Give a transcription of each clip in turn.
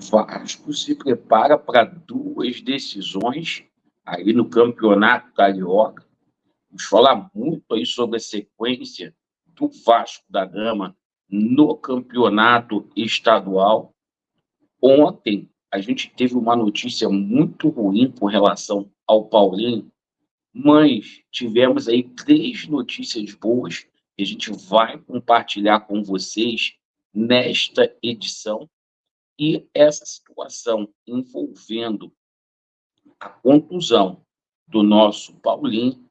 Vasco se prepara para duas decisões aí no Campeonato Carioca. Vamos falar muito aí sobre a sequência do Vasco da Gama no Campeonato Estadual. Ontem a gente teve uma notícia muito ruim com relação ao Paulinho, mas tivemos aí três notícias boas que a gente vai compartilhar com vocês nesta edição. E essa situação envolvendo a contusão do nosso Paulinho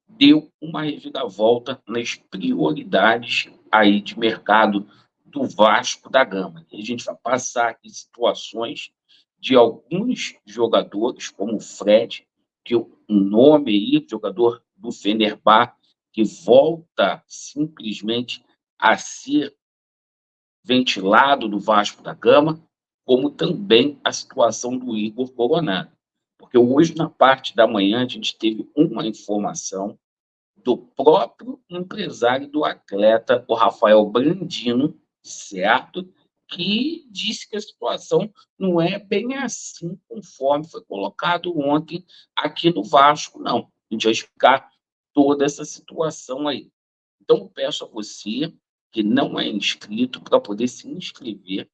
deu uma reviravolta nas prioridades aí de mercado do Vasco da Gama. E a gente vai passar aqui situações de alguns jogadores, como o Fred, que é um nome aí, jogador do Fenerbahçe, que volta simplesmente a ser ventilado do Vasco da Gama, como também a situação do Igor Coronado. Porque hoje, na parte da manhã, a gente teve uma informação do próprio empresário do atleta, o Rafael Brandino, certo? Que disse que a situação não é bem assim, conforme foi colocado ontem aqui no Vasco, não. A gente vai explicar toda essa situação aí. Então, eu peço a você que não é inscrito para poder se inscrever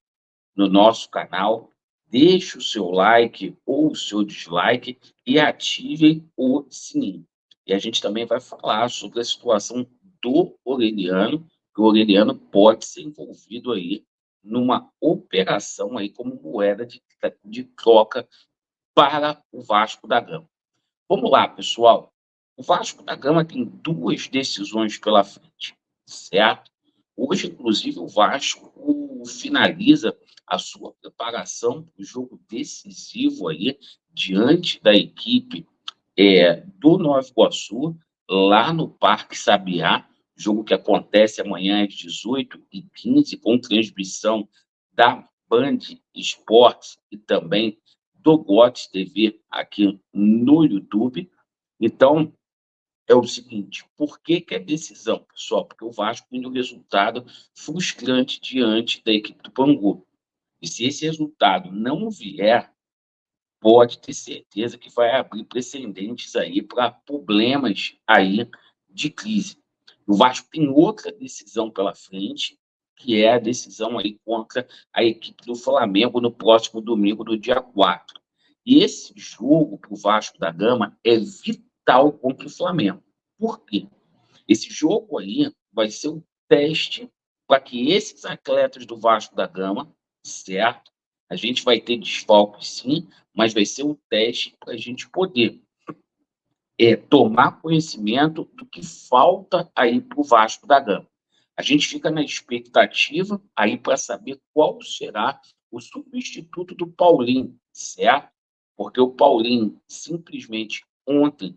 no nosso canal, deixe o seu like ou o seu dislike e ative o sininho. E a gente também vai falar sobre a situação do Aureliano, que o Aureliano pode ser envolvido aí numa operação aí como moeda de troca para o Vasco da Gama. Vamos lá, pessoal. O Vasco da Gama tem duas decisões pela frente, certo? Hoje, inclusive, o Vasco finaliza a sua preparação para o jogo decisivo aí, diante da equipe do Nova Iguaçu, lá no Parque Sabiá, jogo que acontece amanhã às 18h15, com transmissão da Band Esportes e também do GOTS TV aqui no YouTube. Então, é o seguinte, por que é decisão, pessoal? Porque o Vasco tem um resultado frustrante diante da equipe do Bangu. E se esse resultado não vier, pode ter certeza que vai abrir precedentes aí para problemas aí de crise. O Vasco tem outra decisão pela frente, que é a decisão aí contra a equipe do Flamengo no próximo domingo, do dia 4. E esse jogo para o Vasco da Gama é vital contra o Flamengo. Por quê? Esse jogo aí vai ser um teste para que esses atletas do Vasco da Gama, certo? A gente vai ter desfalques, sim, mas vai ser um teste para a gente poder tomar conhecimento do que falta aí para o Vasco da Gama. A gente fica na expectativa aí para saber qual será o substituto do Paulinho, certo? Porque o Paulinho, simplesmente ontem,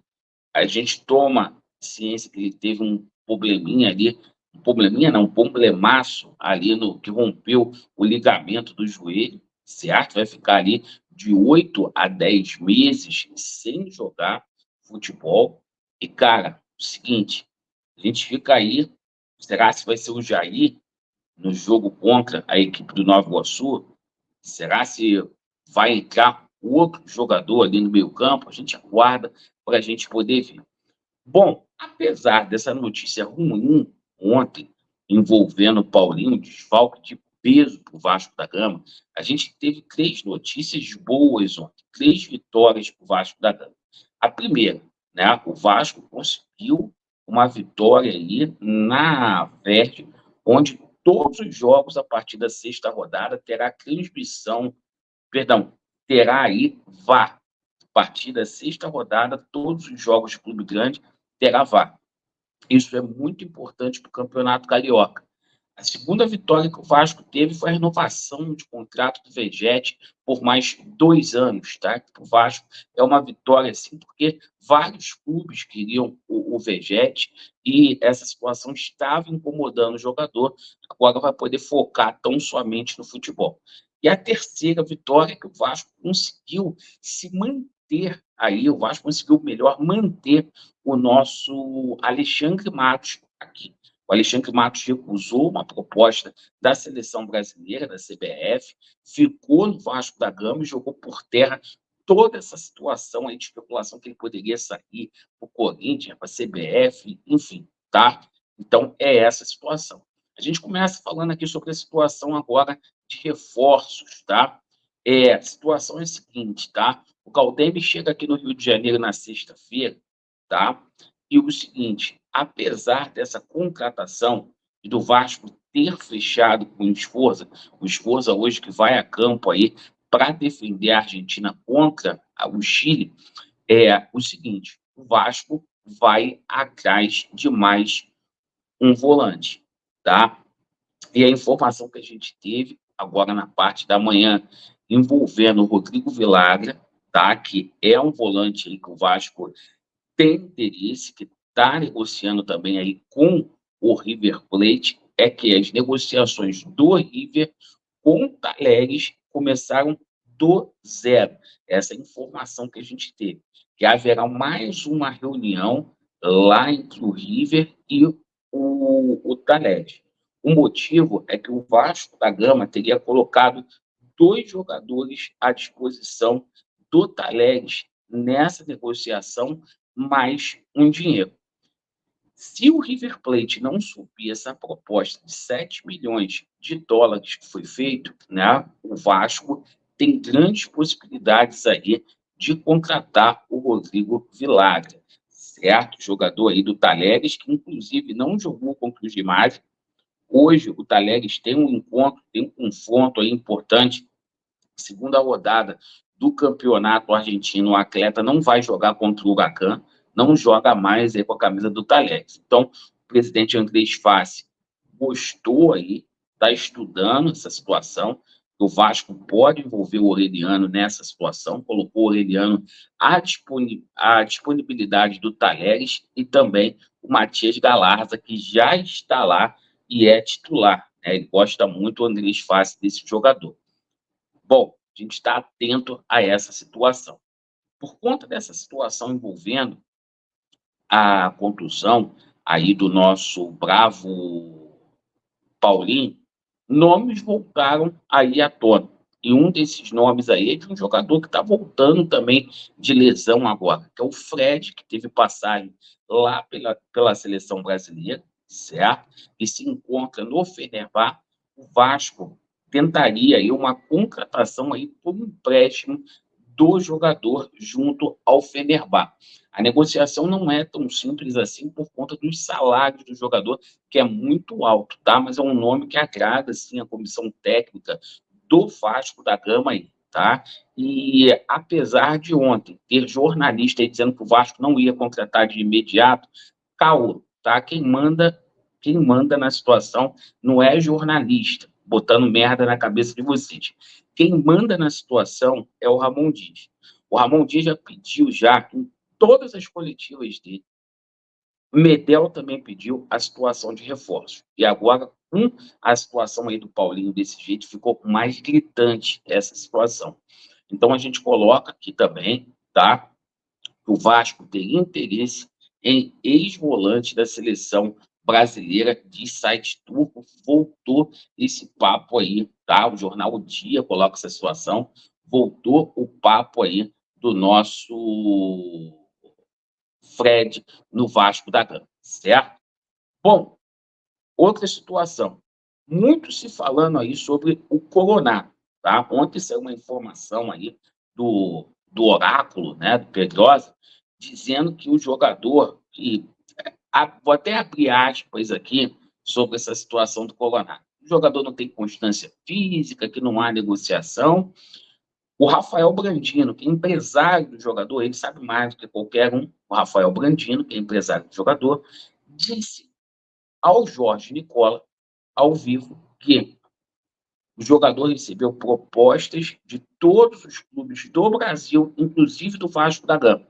a gente toma ciência que ele teve um probleminha ali, um probleminha não, um problemaço ali no que rompeu o ligamento do joelho, certo? Vai ficar ali de 8 a 10 meses sem jogar futebol. E, cara, o seguinte, a gente fica aí, será se vai ser o Jair no jogo contra a equipe do Nova Iguaçu? Será se vai entrar outro jogador ali no meio campo? A gente aguarda para a gente poder ver. Bom, apesar dessa notícia ruim ontem, envolvendo o Paulinho, desfalque de peso para o Vasco da Gama, a gente teve três notícias boas ontem, três vitórias para o Vasco da Gama. A primeira, né, o Vasco conseguiu uma vitória aí na Verde, onde todos os jogos a partir da sexta rodada terá transmissão, perdão, terá aí VAR. A partir da sexta rodada, todos os jogos de Clube Grande terá VAR. Isso é muito importante para o Campeonato Carioca. A segunda vitória que o Vasco teve foi a renovação de contrato do Vegete por mais 2 anos, tá? O Vasco é uma vitória, sim, porque vários clubes queriam o Vegete e essa situação estava incomodando o jogador. Agora vai poder focar tão somente no futebol. E a terceira vitória é que o Vasco conseguiu se manter aí, o Vasco conseguiu melhor manter o nosso Alexandre Matos aqui. O Alexandre Matos recusou uma proposta da seleção brasileira, da CBF, ficou no Vasco da Gama e jogou por terra toda essa situação aí de especulação que ele poderia sair para o Corinthians, para a CBF, enfim, tá? Então, é essa a situação. A gente começa falando aqui sobre a situação agora de reforços, tá? A situação é a seguinte, tá? O Caldeme chega aqui no Rio de Janeiro na sexta-feira, tá? E o seguinte, apesar dessa contratação e do Vasco ter fechado com o Sforza hoje que vai a campo aí para defender a Argentina contra o Chile, é o seguinte, o Vasco vai atrás de mais um volante, tá? E a informação que a gente teve agora na parte da manhã envolvendo o Rodrigo Vilagra, tá? Que é um volante aí que o Vasco tem interesse, que está negociando também aí com o River Plate, é que as negociações do River com o Talleres começaram do zero. Essa informação que a gente teve, que haverá mais uma reunião lá entre o River e o Talleres. O motivo é que o Vasco da Gama teria colocado 2 jogadores à disposição do Talleres nessa negociação, mais um dinheiro. Se o River Plate não subir essa proposta de 7 milhões de dólares que foi feito, né, o Vasco tem grandes possibilidades aí de contratar o Rodrigo Vilagra, certo? Jogador aí do Talleres, que inclusive não jogou contra o Gimás. Hoje o Talleres tem um encontro, tem um confronto aí importante, segunda rodada do campeonato argentino. O atleta não vai jogar contra o Huracan, não joga mais aí com a camisa do Talleres. Então, o presidente Andrés Fassi gostou aí, está estudando essa situação. O Vasco pode envolver o Aureliano nessa situação, colocou o Aureliano à disponibilidade do Talleres e também o Matias Galarza, que já está lá e é titular, né? Ele gosta muito, o Andrés Fassi, desse jogador. Bom, a gente está atento a essa situação. Por conta dessa situação envolvendo a contusão aí do nosso bravo Paulinho, nomes voltaram aí à tona. E um desses nomes aí é de um jogador que está voltando também de lesão agora, que é o Fred, que teve passagem lá pela seleção brasileira, certo? E se encontra no Fenerbahçe. O Vasco tentaria aí uma contratação aí por um empréstimo do jogador junto ao Fenerbahçe. A negociação não é tão simples assim por conta dos salários do jogador, que é muito alto, tá? Mas é um nome que agrada, sim, a comissão técnica do Vasco da Gama aí, tá? E apesar de ontem ter jornalista aí dizendo que o Vasco não ia contratar de imediato, caô, tá? Quem manda na situação não é jornalista, botando merda na cabeça de vocês. Quem manda na situação é o Ramon Dias. O Ramon Dias já pediu já em todas as coletivas dele. Medel também pediu a situação de reforço. E agora, com a situação aí do Paulinho desse jeito, ficou mais gritante essa situação. Então, a gente coloca aqui também, tá? O Vasco teria interesse em ex-volante da seleção brasileira, de site turco, voltou esse papo aí, tá? O jornal O Dia coloca essa situação, voltou o papo aí do nosso Fred no Vasco da Gama, certo? Bom, outra situação. Muito se falando aí sobre o Coronato, tá? Ontem saiu uma informação aí do oráculo, né, do Pedrosa, dizendo que o jogador, vou até abrir aspas aqui sobre essa situação do Coronato. O jogador não tem constância física, que não há negociação. O Rafael Brandino, que é empresário do jogador, ele sabe mais do que qualquer um. O Rafael Brandino, que é empresário do jogador, disse ao Jorge Nicola, ao vivo, que o jogador recebeu propostas de todos os clubes do Brasil, inclusive do Vasco da Gama.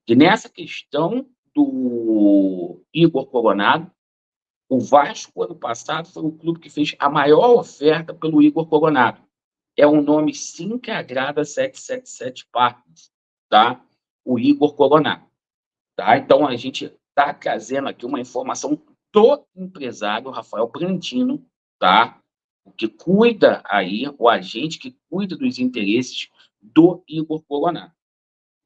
E nessa questão do Igor Coronado, o Vasco, ano passado, foi o clube que fez a maior oferta pelo Igor Coronado. É um nome, sim, que agrada 777 Partners, tá? O Igor Coronado, tá? Então, a gente está trazendo aqui uma informação do empresário Rafael Brandino, tá? O que cuida aí, o agente que cuida dos interesses do Igor Coronato,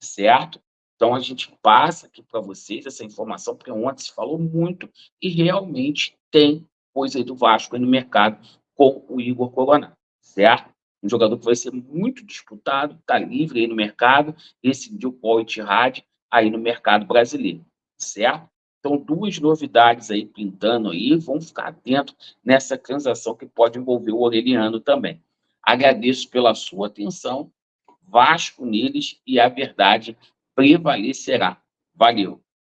certo? Então, a gente passa aqui para vocês essa informação, porque ontem se falou muito e realmente tem coisa aí do Vasco aí no mercado com o Igor Coronato, certo? Um jogador que vai ser muito disputado, está livre aí no mercado, decidiu com o Al-Ittihad aí no mercado brasileiro, certo? Então, duas novidades aí pintando aí, vão ficar atentos nessa transação que pode envolver o Aureliano também. Agradeço pela sua atenção, Vasco neles e a verdade prevalecerá. Valeu!